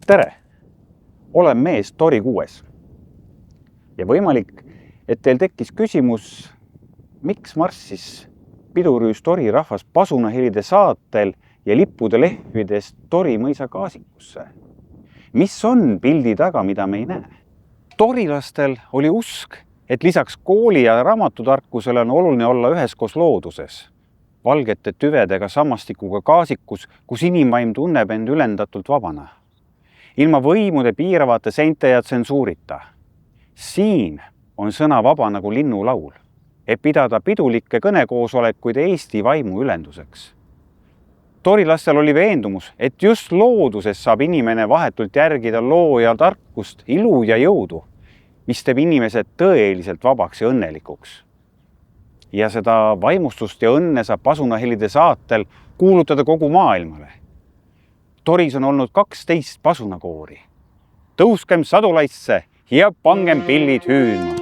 Tere! Olen mees Tori 6. Ja võimalik, et teil tekkis küsimus, miks marssis pidurüüs Tori rahvas pasunahelide saatel ja lippude lehvides Tori mõisa kaasikusse? Mis on pildi taga, mida me ei näe? Torilastel oli usk, et lisaks kooli ja raamatutarkusele on oluline olla üheskoos looduses, valgete tüvedega sammastikuga kaasikus, kus inimvaim tunneb end ülendatult vabana. Ilma võimude piiravate seinte ja tsensuurita. Siin on sõna vaba nagu linnulaul, et pidada pidulikke kõnekoosolekuid Eesti vaimu ülenduseks. Torilastel oli veendumus, et just looduses saab inimene vahetult järgida looja tarkust, ilu ja jõudu, mis teeb inimesed tõeliselt vabaks ja õnnelikuks. Ja seda vaimustust ja õnne saab pasunahelide saatel kuulutada kogu maailmale. Toris on olnud 12 pasunakoori. Tõuskem sadulaisse ja pangem pillid hüüdma.